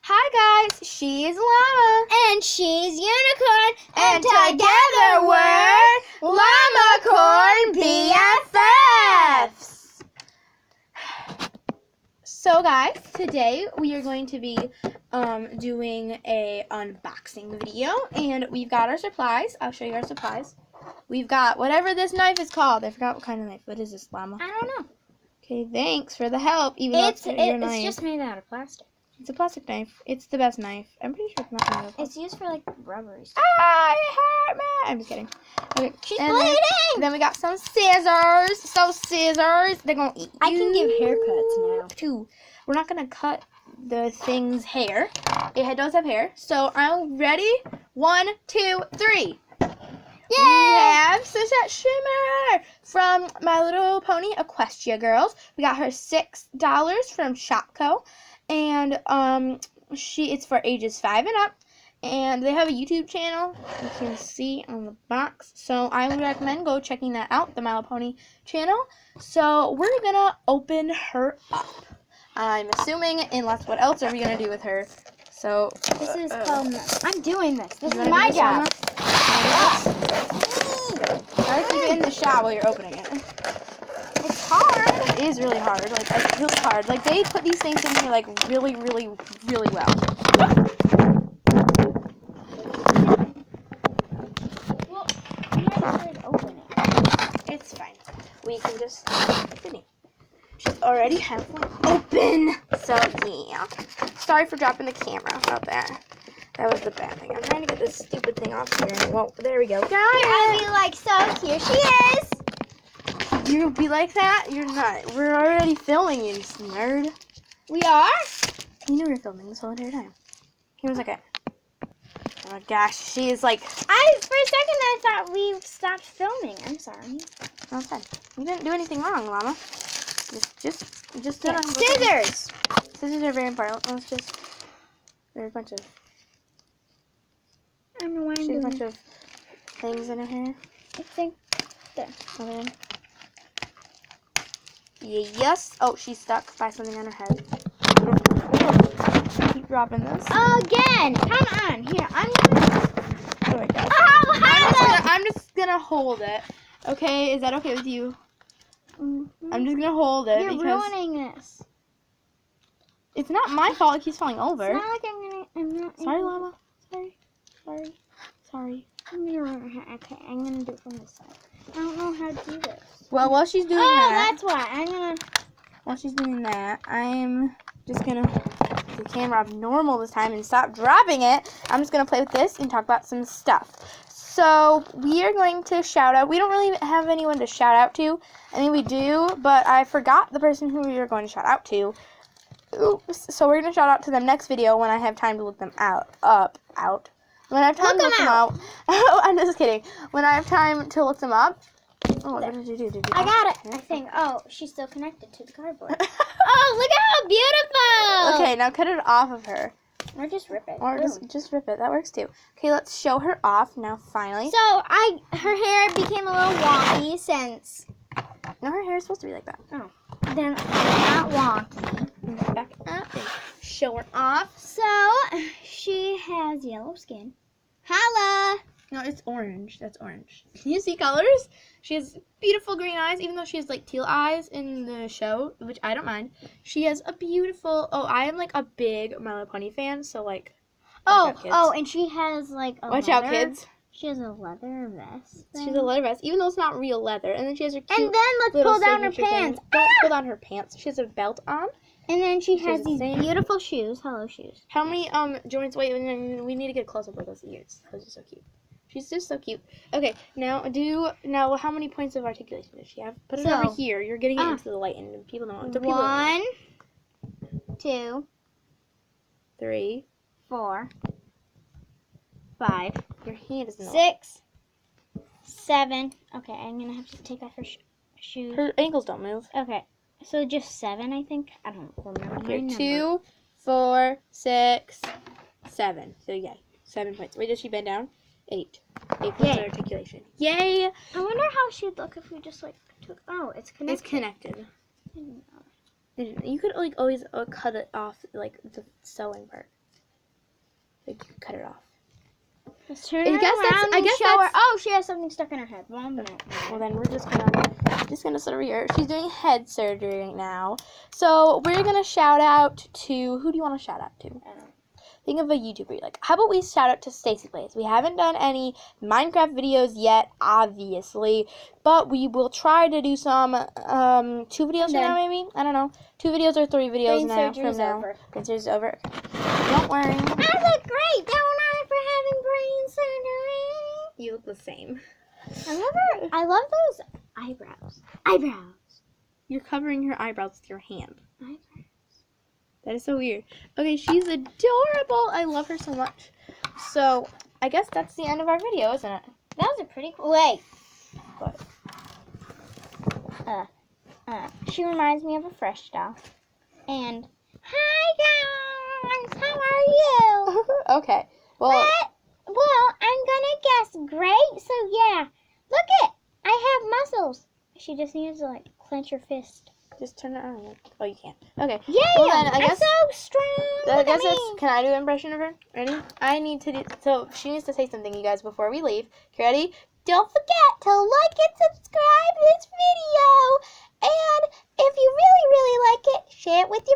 Hi guys, she's Llama. And she's Unicorn. And together we're Llama Corn BFFs. So guys, today we are going to be doing a unboxing video, and we've got our supplies. I'll show you our supplies. We've got whatever this knife is called. I forgot what kind of knife. What is this, Llama? I don't know. Okay, thanks for the help. Even though it's your knife. It's just made out of plastic. It's a plastic knife. It's the best knife. I'm pretty sure it's not made out of plastic. It's used for like rubbery stuff. Ah, it hurt me. I'm just kidding. Okay, She's and bleeding. Then we got some scissors. So scissors, they're gonna eat. I can give haircuts now. Too. We're not gonna cut the thing's hair. It does have hair. So I'm ready. 1, 2, 3. Yay! We have Sunset Shimmer from My Little Pony Equestria Girls. We got her $6 from Shopko, and it's for ages 5 and up. And they have a YouTube channel, you can see on the box. So I would recommend go checking that out, the My Little Pony channel. So we're gonna open her up. I'm assuming, unless what else are we gonna do with her? So This is called. I'm doing this. This You is wanna my do this, job. Try to keep it in the shot while you're opening it. It's hard. It is really hard. Like, it's really hard. Like, they put these things in here, like, really, really, really well. Well, you guys should open it. It's fine. We can just open it. She's already halfway open. So, yeah. Sorry for dropping the camera about that. That was the bad thing. I'm trying to get this stupid thing off here. Well, there we go. Got I'll it. be like, so here she is. You'll be like that? You're not. We're already filming, you nerd. We are? You knew we were filming this whole entire time. Here was okay. Oh my gosh, she is like. For a second I thought we stopped filming. I'm sorry. Oh, it's fine. You didn't do anything wrong, Llama. Just Yeah, scissors. Scissors are very important. Let's just. There's a bunch of. I don't know why I'm She has a doing bunch of things in her hair. I think there. Okay. Yes. Oh, she's stuck by something on her head. Keep dropping this. Again. Come on. Here. I'm gonna. Oh my gosh. Oh, I'm just gonna hold it. Okay, is that okay with you? I'm just gonna hold it. You're because ruining this. it's not my fault. It keeps falling over. It's not like I'm not. Sorry, Llama. Sorry. I'm gonna ruin her. Okay, I'm gonna do it from this side. I don't know how to do this. Well, while she's doing Oh, that, that's why. while she's doing that, I'm just gonna get the camera up normal this time and stop dropping it. I'm just gonna play with this and talk about some stuff. So we are going to shout out. We don't really have anyone to shout out to. I mean, we do, but I forgot the person who we were going to shout out to. Oops. So we're gonna shout out to them next video when I have time to look them out. When I have time to look them out. I'm just kidding. When I have time to look them up. Oh, what did you do? I got it. I think. Oh, she's still connected to the cardboard. Oh, look at how beautiful! Okay, now cut it off of her. Or just rip it. Or just rip it. That works too. Okay, let's show her off now. Finally. So her hair became a little wonky since. No, her hair is supposed to be like that. Oh, then not wonky. Back up and show her off. So she has yellow skin. Holla! No, it's orange. That's orange. Can you see colors? She has beautiful green eyes, even though she has like teal eyes in the show, which I don't mind. She has a beautiful. Oh, I am like a big My Little Pony fan, so like. And she has like a Watch leather. out, kids. She has a leather vest. She has a leather vest, even though it's not real leather. And then she has her cute. And then let's little pull down her signature thing. pants. Don't pull down her pants. She has a belt on. And then she has has the these same- beautiful shoes. Hello shoes. How many joints? Wait, we need to get a close up of those ears. Those are so cute. She's just so cute. Okay, now how many points of articulation does she have? Put it over here. You're getting it into the light, and people don't. 1, 2, 3, 4, 5, Your hand is in the light. 6, 7. Okay, I'm gonna have to take off her shoes. Her ankles don't move. Okay, so just 7, I think. I don't remember. my Okay, number. 2, 4, 6, 7. So yeah, 7 points. Wait, does she bend down? 8. 8 points of Yay. articulation. Yay! I wonder how she'd look if we just like took. Oh, it's connected. It's connected. You could like always cut it off like the sewing part. Like you can cut it off. Let's turn I her guess that's- around I and guess show her. that's- Oh, she has something stuck in her head. Well, no. Well, then we're just gonna sit over here. She's doing head surgery right now. So we're gonna shout out to, who do you want to shout out to? Think of a YouTuber you like. How about we shout out to Stacy Plays? We haven't done any Minecraft videos yet, obviously, but we will try to do some 2 videos from now, maybe. I don't know, 2 videos or 3 videos Brain now surgery's from now. over. Brain surgery's over. Don't worry. I look great, don't I, for having brain surgery? You look the same. I love those eyebrows. Eyebrows. You're covering her eyebrows with your hand. Eyebrows. That is so weird. Okay, she's adorable. I love her so much. So, I guess that's the end of our video, isn't it? That was a pretty cool. Wait. What? She reminds me of a fresh doll. And hi guys, how are you? Okay. Well, Well, I'm gonna guess great. So yeah, look it. I have muscles. She just needs to like clench her fist. just turn it on. Oh, you can't. Okay. Yeah, Well, then, I I'm guess- so strong. I Look guess at that's. me. Can I do an impression of her? Ready? I need to do. So she needs to say something, you guys, before we leave. You ready? Don't forget to like and subscribe this video. And if you really, really like it, share it with your